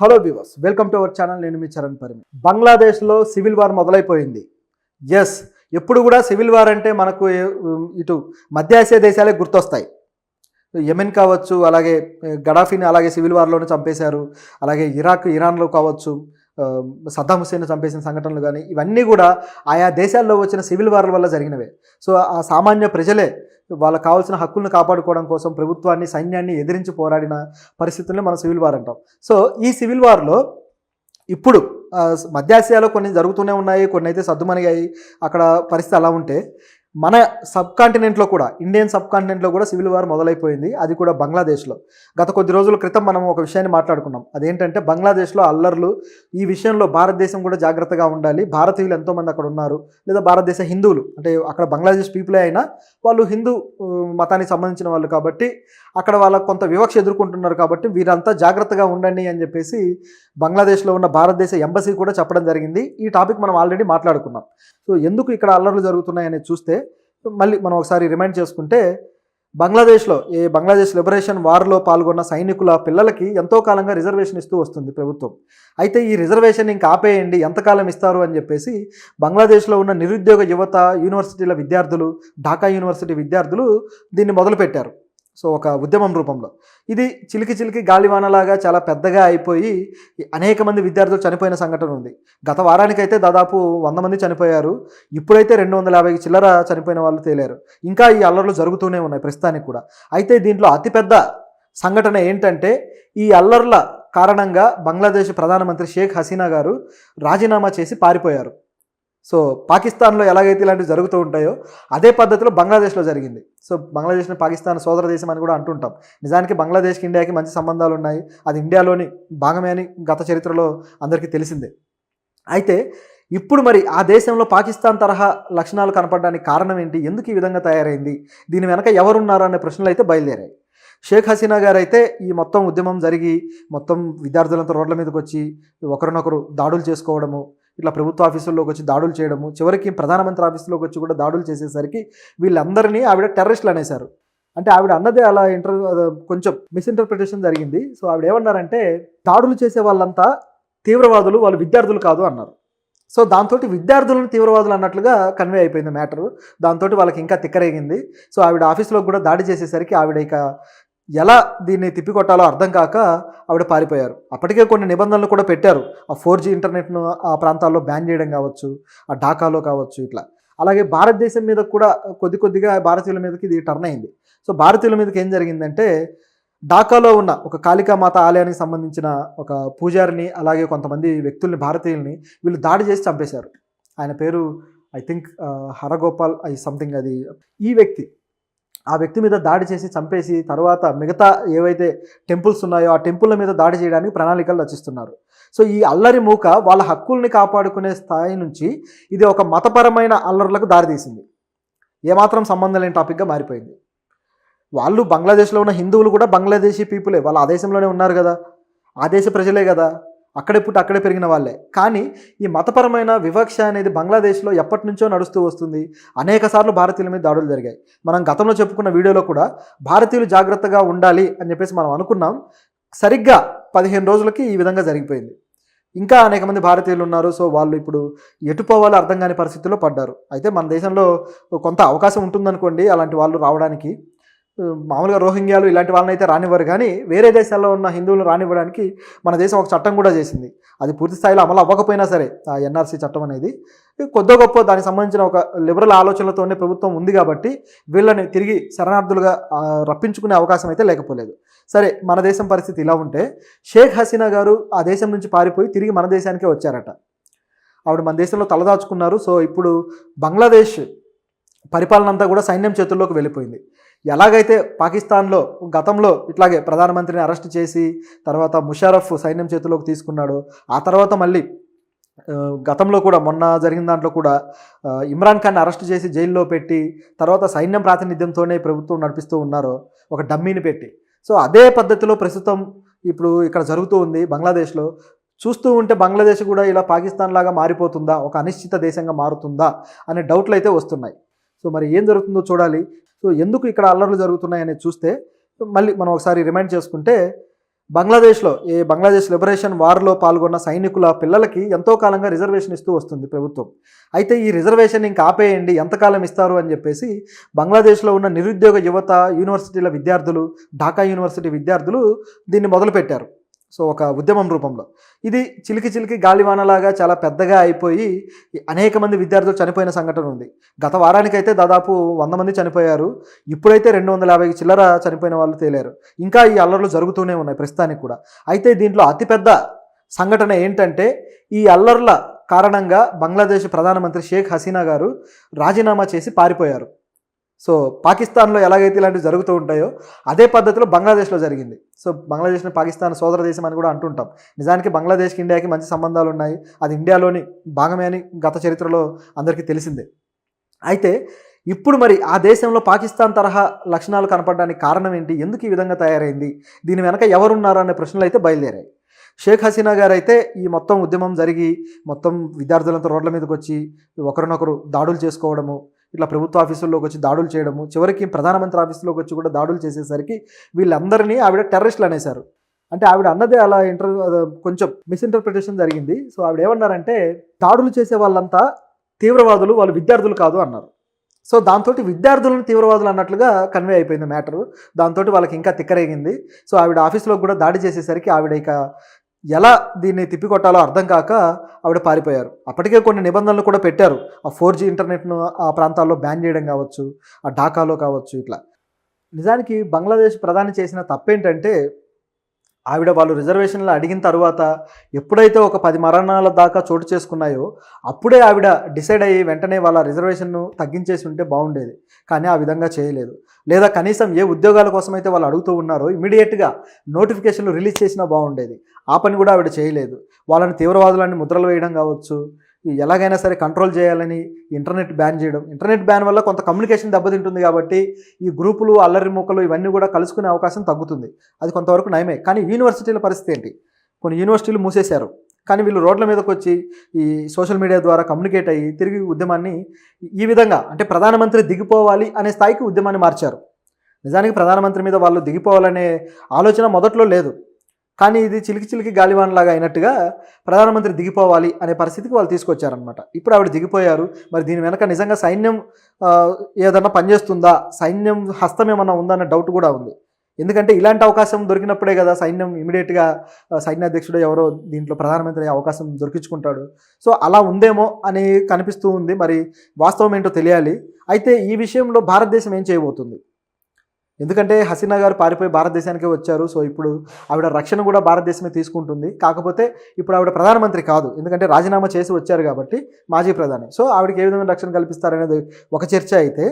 Hello viewers, welcome to our channel. నేను మీ చరణ్ పరిమి. బంగ్లాదేశ్లో civil war మొదలైపోయింది. Yes, ఎప్పుడు కూడా సివిల్ వార్ అంటే మనకు ఇటు మధ్య ఆసియా దేశాలే గుర్తొస్తాయి. యెమెన్ కావచ్చు, అలాగే గడాఫీని అలాగే సివిల్ వార్లోనే చంపేశారు. అలాగే ఇరాన్లో కావచ్చు, సద్దాం హుస్సేన్ చంపేసిన సంఘటనలు కానీ ఇవన్నీ కూడా ఆయా దేశాల్లో వచ్చిన సివిల్ వార్ల వల్ల జరిగినవే. సో ఆ సామాన్య ప్రజలే వాళ్ళకు కావాల్సిన హక్కులను కాపాడుకోవడం కోసం ప్రభుత్వాన్ని, సైన్యాన్ని ఎదిరించి పోరాడిన పరిస్థితుల్ని మనం సివిల్ వార్ అంటాం. సో ఈ సివిల్ వార్లో ఇప్పుడు మధ్యాసియాలో కొన్ని జరుగుతూనే ఉన్నాయి, కొన్ని అయితే సద్దుమణిగాయి. అక్కడ పరిస్థితి అలా ఉంటే మన సబ్ కాంటినెంట్లో కూడా, ఇండియన్ సబ్ కాంటినెంట్లో కూడా సివిల్ వార్ మొదలైపోయింది. అది కూడా బంగ్లాదేశ్లో. గత కొద్ది రోజుల క్రితం మనం ఒక విషయాన్ని మాట్లాడుకున్నాం. అదేంటంటే బంగ్లాదేశ్లో అల్లర్లు. ఈ విషయంలో భారతదేశం కూడా జాగ్రత్తగా ఉండాలి. భారతీయులు ఎంతోమంది అక్కడ ఉన్నారు, లేదా భారతదేశ హిందువులు, అంటే అక్కడ బంగ్లాదేశ్ పీపులే అయినా వాళ్ళు హిందూ మతానికి సంబంధించిన వాళ్ళు కాబట్టి అక్కడ వాళ్ళకు కొంత వివక్ష ఎదుర్కొంటున్నారు. కాబట్టి వీరంతా జాగ్రత్తగా ఉండండి అని చెప్పేసి బంగ్లాదేశ్లో ఉన్న భారతదేశ ఎంబసీ కూడా చెప్పడం జరిగింది. ఈ టాపిక్ మనం ఆల్రెడీ మాట్లాడుకున్నాం. సో ఎందుకు ఇక్కడ అల్లర్లు జరుగుతున్నాయని చూస్తే మళ్ళీ మనం ఒకసారి రిమైండ్ చేసుకుంటే, బంగ్లాదేశ్ లిబరేషన్ వార్లో పాల్గొన్న సైనికుల పిల్లలకి ఎంతో కాలంగా రిజర్వేషన్ ఇస్తూ వస్తుంది ప్రభుత్వం. అయితే ఈ రిజర్వేషన్ ఇంకా ఆపేయండి, ఎంతకాలం ఇస్తారు అని చెప్పేసి బంగ్లాదేశ్లో ఉన్న నిరుద్యోగ యువత, యూనివర్సిటీల విద్యార్థులు, ఢాకా యూనివర్సిటీ విద్యార్థులు దీన్ని మొదలుపెట్టారు. సో ఒక ఉద్యమం రూపంలో ఇది చిలికి గాలివానలాగా చాలా పెద్దగా అయిపోయి అనేక మంది విద్యార్థులు చనిపోయిన సంఘటన ఉంది. గత వారానికైతే దాదాపు 100 మంది చనిపోయారు. ఇప్పుడైతే 250 చిల్లర చనిపోయిన వాళ్ళు తేలారు. ఇంకా ఈ అల్లర్లు జరుగుతూనే ఉన్నాయి ప్రస్తుతానికి కూడా. అయితే దీంట్లో అతిపెద్ద సంఘటన ఏంటంటే, ఈ అల్లర్ల కారణంగా బంగ్లాదేశ్ ప్రధానమంత్రి షేక్ హసీనా గారు రాజీనామా చేసి పారిపోయారు. సో పాకిస్తాన్లో ఎలాగైతే ఇలాంటివి జరుగుతూ ఉంటాయో అదే పద్ధతిలో బంగ్లాదేశ్లో జరిగింది. సో బంగ్లాదేశ్ని పాకిస్తాన్ సోదర దేశం అని కూడా అంటుంటాం. నిజానికి బంగ్లాదేశ్కి ఇండియాకి మంచి సంబంధాలు ఉన్నాయి. అది ఇండియాలోని భాగమే అని గత చరిత్రలో అందరికీ తెలిసిందే. అయితే ఇప్పుడు మరి ఆ దేశంలో పాకిస్తాన్ తరహా లక్షణాలు కనపడడానికి కారణం ఏంటి? ఎందుకు ఈ విధంగా తయారైంది? దీని వెనక ఎవరున్నారు అనే ప్రశ్నలు అయితే బయలుదేరాయి. షేక్ హసీనా గారు అయితే ఈ మొత్తం ఉద్యమం జరిగి మొత్తం విద్యార్థులంతా రోడ్ల మీదకి వచ్చి ఒకరినొకరు దాడులు చేసుకోవడము, ఇట్లా ప్రభుత్వ ఆఫీసుల్లోకి వచ్చి దాడులు చేయడము, చివరికి ప్రధానమంత్రి ఆఫీసులోకి వచ్చి కూడా దాడులు చేసేసరికి వీళ్ళందరినీ ఆవిడ టెర్రరిస్టులు అనేశారు. అంటే ఆవిడ అన్నదే అలా కొంచెం మిస్ఇంటర్ప్రిటేషన్ జరిగింది. సో ఆవిడ ఏమన్నారంటే, దాడులు చేసే వాళ్ళంతా తీవ్రవాదులు, వాళ్ళు విద్యార్థులు కాదు అన్నారు. సో దాంతో విద్యార్థులను తీవ్రవాదులు అన్నట్లుగా కన్వే అయిపోయింది మ్యాటరు. దాంతో వాళ్ళకి ఇంకా తిక్కరేగింది. సో ఆవిడ ఆఫీస్లో కూడా దాడి చేసేసరికి ఆవిడ ఇక ఎలా దీన్ని తిప్పికొట్టాలో అర్థం కాక ఆవిడ పారిపోయారు. అప్పటికే కొన్ని నిబంధనలు కూడా పెట్టారు. ఆ 4G ఇంటర్నెట్ను ఆ ప్రాంతాల్లో బ్యాన్ చేయడం కావచ్చు, ఆ ఢాకాలో కావచ్చు, ఇట్లా. అలాగే భారతదేశం మీద కూడా కొద్దిగా భారతీయుల మీదకి ఇది టర్న్ అయింది. సో భారతీయుల మీదకి ఏం జరిగిందంటే, ఢాకాలో ఉన్న ఒక కాళికామాత ఆలయానికి సంబంధించిన ఒక పూజారిని, అలాగే కొంతమంది వ్యక్తుల్ని, భారతీయుల్ని వీళ్ళు దాడి చేసి చంపేశారు. ఆయన పేరు ఐ థింక్ హరగోపాల్ సంథింగ్. అది ఆ వ్యక్తి మీద దాడి చేసి చంపేసి తర్వాత మిగతా ఏవైతే టెంపుల్స్ ఉన్నాయో ఆ టెంపుల్ల మీద దాడి చేయడానికి ప్రణాళికలు రచిస్తున్నారు. సో ఈ అల్లరి మూక వాళ్ళ హక్కుల్ని కాపాడుకునే స్థాయి నుంచి ఇది ఒక మతపరమైన అల్లర్లకు దారితీసింది. ఏమాత్రం సంబంధం లేని టాపిక్గా మారిపోయింది. వాళ్ళు బంగ్లాదేశ్లో ఉన్న హిందువులు కూడా బంగ్లాదేశీ పీపులే, వాళ్ళు ఆ దేశంలోనే ఉన్నారు కదా, ఆ దేశ ప్రజలే కదా, అక్కడే పుట్టి అక్కడే పెరిగిన వాళ్ళే. కానీ ఈ మతపరమైన వివక్ష అనేది బంగ్లాదేశ్లో ఎప్పటి నుంచో నడుస్తూ వస్తుంది. అనేక సార్లు భారతీయుల మీద దాడులు జరిగాయి. మనం గతంలో చెప్పుకున్న వీడియోలో కూడా భారతీయులు జాగ్రత్తగా ఉండాలి అని చెప్పేసి మనం అనుకున్నాం. సరిగ్గా 15 రోజులకి ఈ విధంగా జరిగిపోయింది. ఇంకా అనేక మంది భారతీయులు ఉన్నారు. సో వాళ్ళు ఇప్పుడు ఎటు పోవాలో అర్థం కాని పరిస్థితుల్లో పడ్డారు. అయితే మన దేశంలో కొంత అవకాశం ఉంటుందనుకోండి అలాంటి వాళ్ళు రావడానికి. మామూలుగా రోహింగ్యాలు ఇలాంటి వాళ్ళని అయితే రానివ్వరు, కానీ వేరే దేశాల్లో ఉన్న హిందువులు రానివ్వడానికి మన దేశం ఒక చట్టం కూడా చేసింది. అది పూర్తి స్థాయిలో అమలు అవ్వకపోయినా సరే, ఆ NRC చట్టం అనేది కొద్ది గొప్ప దానికి సంబంధించిన ఒక లిబరల్ ఆలోచనలతోనే ప్రభుత్వం ఉంది కాబట్టి వీళ్ళని తిరిగి శరణార్థులుగా రప్పించుకునే అవకాశం అయితే లేకపోలేదు. సరే, మన దేశం పరిస్థితి ఇలా ఉంటే షేక్ హసీనా గారు ఆ దేశం నుంచి పారిపోయి తిరిగి మన దేశానికే వచ్చారట. ఆవిడ మన దేశంలో తలదాచుకున్నారు. సో ఇప్పుడు బంగ్లాదేశ్ పరిపాలన అంతా కూడా సైన్యం చేతుల్లోకి వెళ్ళిపోయింది. ఎలాగైతే పాకిస్తాన్లో గతంలో ఇట్లాగే ప్రధానమంత్రిని అరెస్ట్ చేసి తర్వాత ముషారఫ్ సైన్యం చేతుల్లోకి తీసుకున్నాడో, ఆ తర్వాత మళ్ళీ గతంలో కూడా మొన్న జరిగిన దాంట్లో కూడా ఇమ్రాన్ ఖాన్ని అరెస్ట్ చేసి జైల్లో పెట్టి తర్వాత సైన్యం ప్రాతినిధ్యంతోనే ప్రభుత్వం నడిపిస్తూ ఉన్నారో ఒక డమ్మీని పెట్టి. సో అదే పద్ధతిలో ప్రస్తుతం ఇప్పుడు ఇక్కడ జరుగుతూ ఉంది బంగ్లాదేశ్లో. చూస్తూ ఉంటే బంగ్లాదేశ్ కూడా ఇలా పాకిస్తాన్ లాగా మారిపోతుందా, ఒక అనిశ్చిత దేశంగా మారుతుందా అనే డౌట్లు అయితే వస్తున్నాయి. సో మరి ఏం జరుగుతుందో చూడాలి. సో ఎందుకు ఇక్కడ అల్లర్లు జరుగుతున్నాయి అనేది చూస్తే మళ్ళీ మనం ఒకసారి రిమైండ్ చేసుకుంటే, ఈ బంగ్లాదేశ్ లిబరేషన్ వార్లో పాల్గొన్న సైనికుల పిల్లలకి ఎంతో కాలంగా రిజర్వేషన్ ఇస్తూ వస్తుంది ప్రభుత్వం. అయితే ఈ రిజర్వేషన్ ఇంకా ఆపేయండి, ఎంతకాలం ఇస్తారు అని చెప్పేసి బంగ్లాదేశ్లో ఉన్న నిరుద్యోగ యువత, యూనివర్సిటీల విద్యార్థులు, ఢాకా యూనివర్సిటీ విద్యార్థులు దీన్ని మొదలుపెట్టారు. సో ఒక ఉద్యమం రూపంలో ఇది చిలికి చిలికి గాలివానలాగా చాలా పెద్దగా అయిపోయి అనేక మంది విద్యార్థులు చనిపోయిన సంఘటన ఉంది. గత వారానికైతే దాదాపు 100 మంది చనిపోయారు. ఇప్పుడైతే 250 చిల్లర చనిపోయిన వాళ్ళు తేలారు. ఇంకా ఈ అల్లర్లు జరుగుతూనే ఉన్నాయి ప్రస్తుతానికి కూడా. అయితే దీంట్లో అతిపెద్ద సంఘటన ఏంటంటే ఈ అల్లర్ల కారణంగా బంగ్లాదేశ్ ప్రధానమంత్రి షేక్ హసీనా గారు రాజీనామా చేసి పారిపోయారు. సో పాకిస్తాన్లో ఎలాగైతే ఇలాంటివి జరుగుతూ ఉంటాయో అదే పద్ధతిలో బంగ్లాదేశ్లో జరిగింది. సో బంగ్లాదేశ్ని పాకిస్తాన్ సోదర దేశం అని కూడా అంటుంటాం. నిజానికి బంగ్లాదేశ్కి ఇండియాకి మంచి సంబంధాలు ఉన్నాయి. అది ఇండియాలోని భాగమే అని గత చరిత్రలో అందరికీ తెలిసిందే. అయితే ఇప్పుడు మరి ఆ దేశంలో పాకిస్తాన్ తరహా లక్షణాలు కనపడడానికి కారణం ఏంటి? ఎందుకు ఈ విధంగా తయారైంది? దీని వెనక ఎవరున్నారు అనే ప్రశ్నలు అయితే బయలుదేరాయి. షేక్ హసీనా గారు అయితే ఈ మొత్తం ఉద్యమం జరిగి మొత్తం విద్యార్థులంతా రోడ్ల మీదకి వచ్చి ఒకరినొకరు దాడులు చేసుకోవడము, ఇట్లా ప్రభుత్వ ఆఫీసుల్లోకి వచ్చి దాడులు చేయడము, చివరికి ప్రధానమంత్రి ఆఫీసులోకి వచ్చి కూడా దాడులు చేసేసరికి వీళ్ళందరినీ ఆవిడ టెర్రరిస్టులు అనేశారు. అంటే ఆవిడ అన్నదే అలా కొంచెం మిస్ఇంటర్ప్రిటేషన్ జరిగింది. సో ఆవిడ ఏమన్నారంటే దాడులు చేసే వాళ్ళంతా తీవ్రవాదులు, వాళ్ళు విద్యార్థులు కాదు అన్నారు. సో దాంతో విద్యార్థులను తీవ్రవాదులు అన్నట్లుగా కన్వే అయిపోయింది మ్యాటరు. దాంతో వాళ్ళకి ఇంకా తిక్కరేగింది. సో ఆవిడ ఆఫీస్లోకి కూడా దాడి చేసేసరికి ఆవిడ ఇక ఎలా దీన్ని తిప్పికొట్టాలో అర్థం కాక ఆవిడ పారిపోయారు. అప్పటికే కొన్ని నిబంధనలు కూడా పెట్టారు. ఆ 4G ఇంటర్నెట్ను ఆ ప్రాంతాల్లో బ్యాన్ చేయడం కావచ్చు, ఆ ఢాకాలో కావచ్చు. ఇట్లా నిజానికి బంగ్లాదేశ్ ప్రధాని చేసిన తప్పేంటంటే ఆవిడ వాళ్ళు రిజర్వేషన్లు అడిగిన తర్వాత ఎప్పుడైతే ఒక 10 మరణాల దాకా చోటు చేసుకున్నాయో అప్పుడే ఆవిడ డిసైడ్ అయ్యి వెంటనే వాళ్ళ రిజర్వేషన్ను తగ్గించేసి ఉంటే బాగుండేది. కానీ ఆ విధంగా చేయలేదు. లేదా కనీసం ఏ ఉద్యోగాల కోసం అయితే వాళ్ళు అడుగుతూ ఉన్నారో ఇమీడియట్గా నోటిఫికేషన్లు రిలీజ్ చేసినా బాగుండేది. ఆ పని కూడా ఆవిడ చేయలేదు. వాళ్ళని తీవ్రవాదులని ముద్రలు వేయడం కావచ్చు, ఎలాగైనా సరే కంట్రోల్ చేయాలని ఇంటర్నెట్ బ్యాన్ చేయడం. ఇంటర్నెట్ బ్యాన్ వల్ల కొంత కమ్యూనికేషన్ దెబ్బతింటుంది కాబట్టి ఈ గ్రూపులు, అల్లరి మూకలు ఇవన్నీ కూడా కలుసుకునే అవకాశం తగ్గుతుంది. అది కొంతవరకు నయమే. కానీ యూనివర్సిటీల పరిస్థితి ఏంటి? కొన్ని యూనివర్సిటీలు మూసేశారు. కానీ వీళ్ళు రోడ్ల మీదకి వచ్చి ఈ సోషల్ మీడియా ద్వారా కమ్యూనికేట్ అయ్యి తిరిగి ఉద్యమాన్ని ఈ విధంగా అంటే ప్రధానమంత్రి దిగిపోవాలి అనే స్థాయికి ఉద్యమాన్ని మార్చారు. నిజానికి ప్రధానమంత్రి మీద వాళ్ళు దిగిపోవాలనే ఆలోచన మొదట్లో లేదు. కానీ ఇది చిలికి చిలికి గాలివాన్లాగా అయినట్టుగా ప్రధానమంత్రి దిగిపోవాలి అనే పరిస్థితికి వాళ్ళు తీసుకొచ్చారనమాట. ఇప్పుడు ఆవిడ దిగిపోయారు. మరి దీని వెనక నిజంగా సైన్యం ఏదన్నా పనిచేస్తుందా, సైన్యం హస్తం ఏమన్నా ఉందా అన్న డౌట్ కూడా ఉంది. ఎందుకంటే ఇలాంటి అవకాశం దొరికినప్పుడే కదా సైన్యం ఇమీడియట్గా సైన్యాధ్యక్షుడు ఎవరో దీంట్లో ప్రధానమంత్రి అవకాశం దొరికించుకుంటాడు. సో అలా ఉందేమో అని కనిపిస్తూ ఉంది. మరి వాస్తవం ఏంటో తెలియాలి. అయితే ఈ విషయంలో భారతదేశం ఏం చేయబోతుంది? ఎందుకంటే హసీనా గారు పారిపోయి భారతదేశానికే వచ్చారు. సో ఇప్పుడు ఆవిడ రక్షణ కూడా భారతదేశమే తీసుకుంటుంది. కాకపోతే ఇప్పుడు ఆవిడ ప్రధానమంత్రి కాదు, ఎందుకంటే రాజీనామా చేసి వచ్చారు కాబట్టి మాజీ ప్రధాని. సో ఆవిడకి ఏ విధమైన రక్షణ కల్పిస్తారనేది ఒక చర్చ అయితే